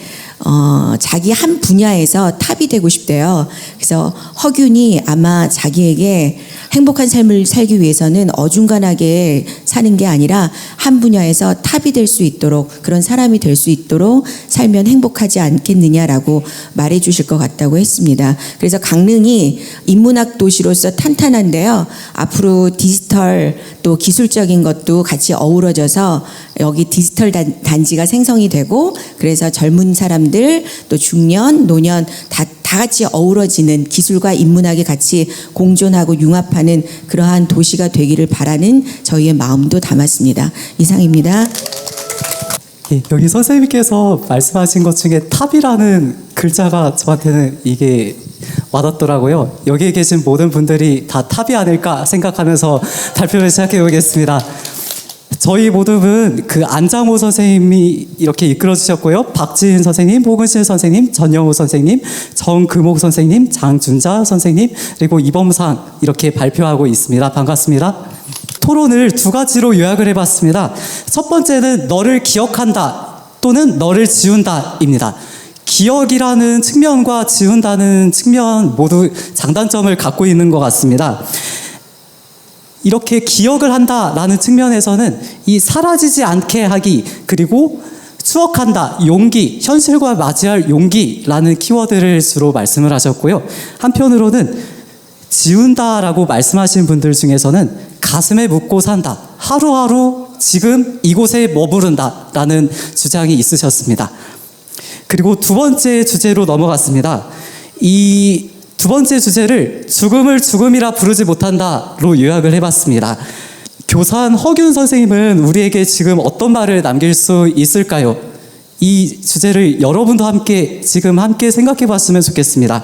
Speaker 15: 자기 한 분야에서 탑이 되고 싶대요. 그래서 허균이 아마 자기에게 행복한 삶을 살기 위해서는 어중간하게 사는 게 아니라 한 분야에서 탑이 될 수 있도록, 그런 사람이 될 수 있도록 살면 행복하지 않겠느냐라고 말해 주실 것 같다고 했습니다. 그래서 강릉이 인문학 도시로서 탄탄한데요. 앞으로 디지털 또 기술적인 것도 같이 어우러져서 여기 디지털 단지가 생성이 되고, 그래서 젊은 사람들 또 중년, 노년 다 같이 어우러지는, 기술과 인문학이 같이 공존하고 융합하는 그러한 도시가 되기를 바라는 저희의 마음도 담았습니다. 이상입니다.
Speaker 19: 여기 선생님께서 말씀하신 것 중에 탑이라는 글자가 저한테는 이게 와닿더라고요. 여기에 계신 모든 분들이 다 탑이 아닐까 생각하면서 발표를 시작해 보겠습니다. 저희 모두는 그 안장호 선생님이 이렇게 이끌어 주셨고요. 박지은 선생님, 홍은실 선생님, 전영호 선생님, 정금옥 선생님, 장준자 선생님, 그리고 이범상 이렇게 발표하고 있습니다. 반갑습니다. 토론을 두 가지로 요약을 해봤습니다. 첫 번째는 너를 기억한다 또는 너를 지운다입니다. 기억이라는 측면과 지운다는 측면 모두 장단점을 갖고 있는 것 같습니다. 이렇게 기억을 한다라는 측면에서는 이 사라지지 않게 하기, 그리고 추억한다, 용기, 현실과 맞이할 용기라는 키워드를 주로 말씀을 하셨고요. 한편으로는 지운다라고 말씀하신 분들 중에서는 가슴에 묻고 산다, 하루하루 지금 이곳에 머무른다라는 주장이 있으셨습니다. 그리고 두 번째 주제로 넘어갔습니다. 이 두 번째 주제를 죽음을 죽음이라 부르지 못한다로 요약을 해봤습니다. 교사한 허균 선생님은 우리에게 지금 어떤 말을 남길 수 있을까요? 이 주제를 여러분도 함께 생각해 봤으면 좋겠습니다.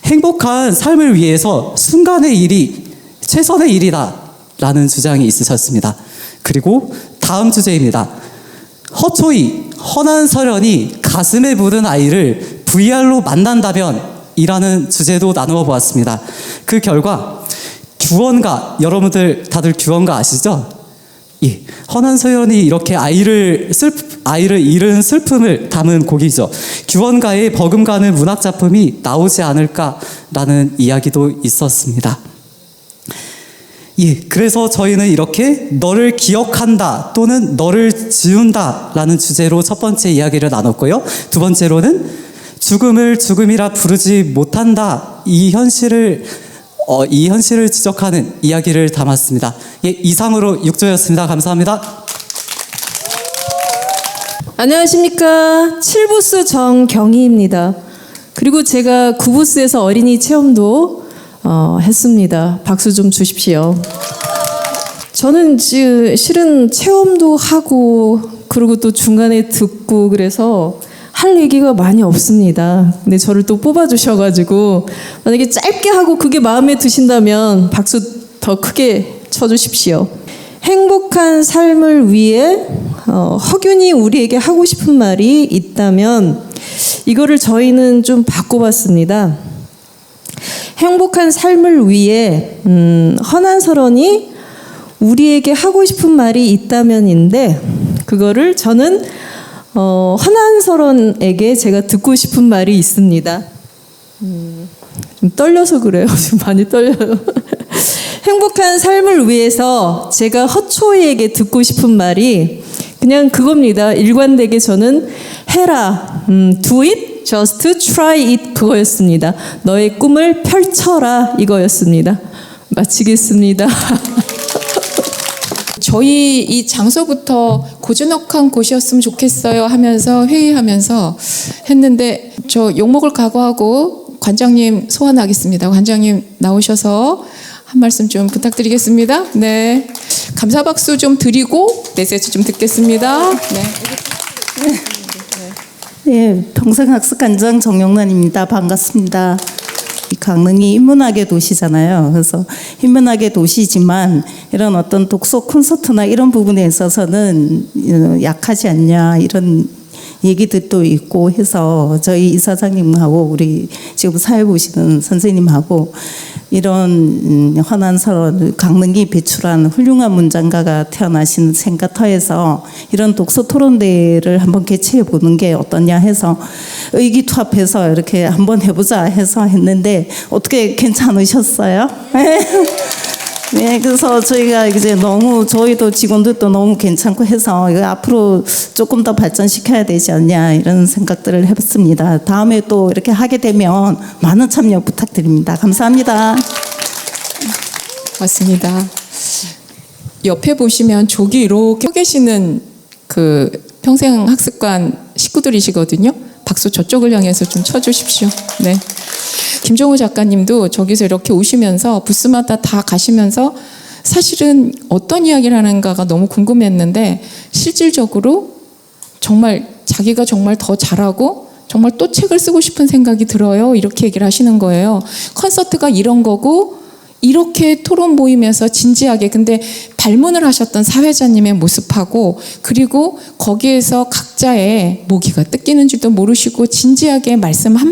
Speaker 19: 행복한 삶을 위해서 순간의 일이 최선의 일이다 라는 주장이 있으셨습니다. 그리고 다음 주제입니다. 허초이, 허난서련이 가슴에 묻은 아이를 VR로 만난다면 이라는 주제도 나누어 보았습니다. 그 결과 규원가, 여러분들 다들 규원가 아시죠? 예, 허난서연이 이렇게 아이를 잃은 슬픔을 담은 곡이죠. 규원가의 버금가는 문학작품이 나오지 않을까라는 이야기도 있었습니다. 예, 그래서 저희는 이렇게 너를 기억한다 또는 너를 지운다 라는 주제로 첫 번째 이야기를 나눴고요. 두 번째로는 죽음을 죽음이라 부르지 못한다. 이 현실을 지적하는 이야기를 담았습니다. 예, 이상으로 6조였습니다. 감사합니다.
Speaker 7: 안녕하십니까. 7부스 정경희입니다. 그리고 제가 9부스에서 어린이 체험도 했습니다. 박수 좀 주십시오. 저는 실은 체험도 하고 그리고 또 중간에 듣고 그래서 할 얘기가 많이 없습니다. 근데 저를 또 뽑아주셔가지고 만약에 짧게 하고 그게 마음에 드신다면 박수 더 크게 쳐주십시오. 행복한 삶을 위해 허균이 우리에게 하고 싶은 말이 있다면 이거를 저희는 좀 바꿔봤습니다. 행복한 삶을 위해 허난설원이 우리에게 하고 싶은 말이 있다면인데 그거를 저는 허난설원에게 제가 듣고 싶은 말이 있습니다. 좀 떨려서 그래요. 좀 많이 떨려요. 행복한 삶을 위해서 제가 허초이에게 듣고 싶은 말이 그냥 그겁니다. 일관되게 저는 해라, do it, just try it 그거였습니다. 너의 꿈을 펼쳐라 이거였습니다. 마치겠습니다.
Speaker 10: 저희 이 장소부터 고즈넉한 곳이었으면 좋겠어요 하면서 회의하면서 했는데 저 욕먹을 각오하고 관장님 소환하겠습니다. 관장님 나오셔서 한 말씀 좀 부탁드리겠습니다. 네, 감사 박수 좀 드리고 메시지 좀 듣겠습니다. 네.
Speaker 9: 네, 평생학습관장 정영란입니다. 반갑습니다. 강릉이 인문학의 도시잖아요. 그래서 인문학의 도시지만 이런 어떤 독서 콘서트나 이런 부분에 있어서는 약하지 않냐 이런 얘기들도 있고 해서 저희 이사장님하고 우리 지금 사회 보시는 선생님하고 이런 허난설원 강릉이 배출한 훌륭한 문장가가 태어나신 생각터에서 이런 독서 토론대회를 한번 개최해 보는 게 어떠냐 해서 의기투합해서 이렇게 한번 해보자 해서 했는데 어떻게 괜찮으셨어요? 네, 그래서 저희가 이제 너무 저희도 직원들도 너무 괜찮고 해서 이거 앞으로 조금 더 발전시켜야 되지 않냐 이런 생각들을 해봤습니다. 다음에 또 이렇게 하게 되면 많은 참여 부탁드립니다. 감사합니다.
Speaker 10: 맞습니다. 옆에 보시면 저기 이렇게 서 계시는 그 평생학습관 식구들이시거든요. 박수 저쪽을 향해서 좀 쳐주십시오. 네. 김종우 작가님도 저기서 이렇게 오시면서 부스마다 다 가시면서 사실은 어떤 이야기를 하는가가 너무 궁금했는데 실질적으로 정말 자기가 정말 더 잘하고 정말 또 책을 쓰고 싶은 생각이 들어요. 이렇게 얘기를 하시는 거예요. 콘서트가 이런 거고 이렇게 토론 모임에서 진지하게 근데 발문을 하셨던 사회자님의 모습하고 그리고 거기에서 각자의 모기가 뜯기는 줄도 모르시고 진지하게 말씀 한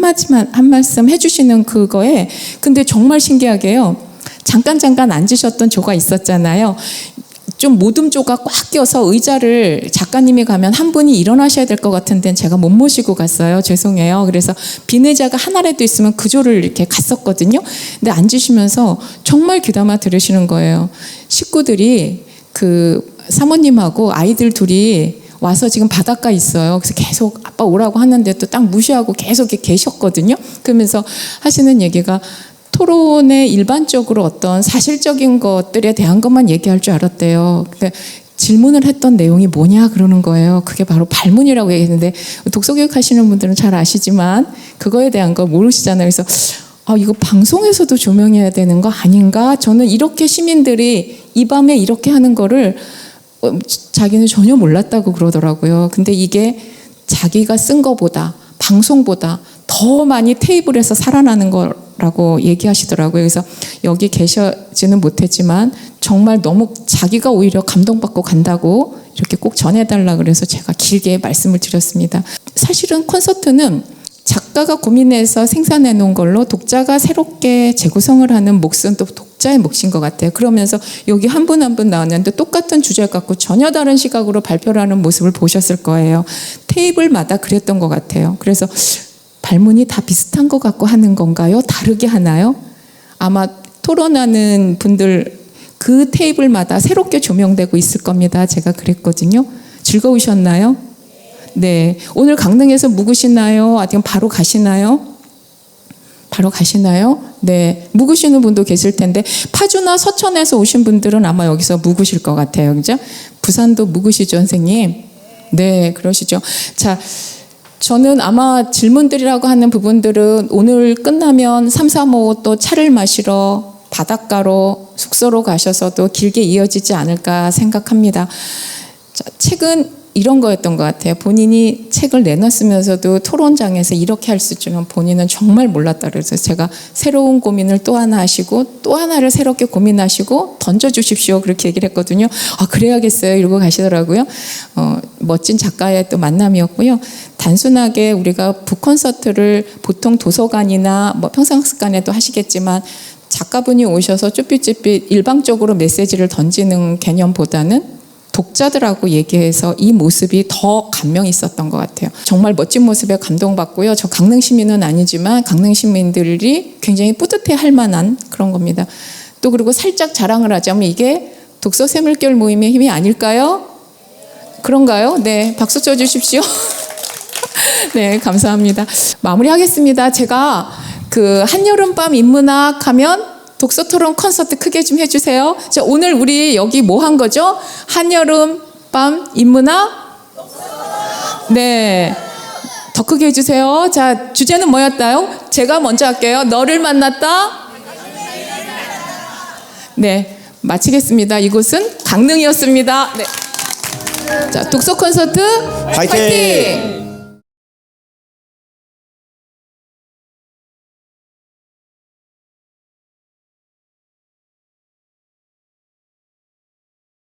Speaker 10: 말씀 해주시는 그거에 근데 정말 신기하게요. 잠깐 앉으셨던 조가 있었잖아요. 좀 모둠조가 꽉 껴서 의자를 작가님이 가면 한 분이 일어나셔야 될 것 같은데 제가 못 모시고 갔어요. 죄송해요. 그래서 빈 의자가 하나라도 있으면 그 조를 이렇게 갔었거든요. 근데 앉으시면서 정말 귀담아 들으시는 거예요. 식구들이 그 사모님하고 아이들 둘이 와서 지금 바닷가에 있어요. 그래서 계속 아빠 오라고 하는데 또 딱 무시하고 계속 이렇게 계셨거든요. 그러면서 하시는 얘기가 토론에 일반적으로 어떤 사실적인 것들에 대한 것만 얘기할 줄 알았대요. 근데 질문을 했던 내용이 뭐냐 그러는 거예요. 그게 바로 발문이라고 얘기했는데 독서교육 하시는 분들은 잘 아시지만 그거에 대한 거 모르시잖아요. 그래서 이거 방송에서도 조명해야 되는 거 아닌가? 저는 이렇게 시민들이 이 밤에 이렇게 하는 거를 자기는 전혀 몰랐다고 그러더라고요. 근데 이게 자기가 쓴 거보다 방송보다 더 많이 테이블에서 살아나는 거라고 얘기하시더라고요. 그래서 여기 계시지는 못했지만 정말 너무 자기가 오히려 감동받고 간다고 이렇게 꼭 전해달라 그래서 제가 길게 말씀을 드렸습니다. 사실은 콘서트는 작가가 고민해서 생산해 놓은 걸로 독자가 새롭게 재구성을 하는 몫은 또 독자의 몫인 것 같아요. 그러면서 여기 한 분 한 분 나왔는데 똑같은 주제를 갖고 전혀 다른 시각으로 발표를 하는 모습을 보셨을 거예요. 테이블마다 그랬던 것 같아요. 그래서 발문이 다 비슷한 것 같고 하는 건가요? 다르게 하나요? 아마 토론하는 분들 그 테이블마다 새롭게 조명되고 있을 겁니다. 제가 그랬거든요. 즐거우셨나요? 네. 오늘 강릉에서 묵으시나요? 아니면 바로 가시나요? 바로 가시나요? 네. 묵으시는 분도 계실 텐데, 파주나 서천에서 오신 분들은 아마 여기서 묵으실 것 같아요. 그죠? 부산도 묵으시죠, 선생님? 네, 그러시죠. 자, 저는 아마 질문들이라고 하는 부분들은 오늘 끝나면 3, 4, 5 또 차를 마시러 바닷가로 숙소로 가셔서도 길게 이어지지 않을까 생각합니다. 자, 책은 이런 거였던 것 같아요. 본인이 책을 내놨으면서도 토론장에서 이렇게 할 수 줄은 본인은 정말 몰랐다 그래서 제가 새로운 고민을 또 하나 하시고 또 하나를 새롭게 고민하시고 던져주십시오 그렇게 얘기를 했거든요. 아 그래야겠어요 이러고 가시더라고요. 멋진 작가의 또 만남이었고요. 단순하게 우리가 북콘서트를 보통 도서관이나 뭐 평상학습관에도 하시겠지만 작가분이 오셔서 쭈삣쭈삣 일방적으로 메시지를 던지는 개념보다는 독자들하고 얘기해서 이 모습이 더 감명이 있었던 것 같아요. 정말 멋진 모습에 감동받고요. 저 강릉 시민은 아니지만 강릉 시민들이 굉장히 뿌듯해할 만한 그런 겁니다. 또 그리고 살짝 자랑을 하자면 이게 독서 샘물결 모임의 힘이 아닐까요? 그런가요? 네, 박수 쳐주십시오. 네, 감사합니다. 마무리하겠습니다. 제가 그 한여름밤 인문학 하면 독서 토론 콘서트 크게 좀 해주세요. 자, 오늘 우리 여기 뭐 한 거죠? 한여름 밤 인문학? 네. 더 크게 해주세요. 자, 주제는 뭐였나요? 제가 먼저 할게요. 너를 만났다? 네. 마치겠습니다. 이곳은 강릉이었습니다. 네. 자, 독서 콘서트 화이팅!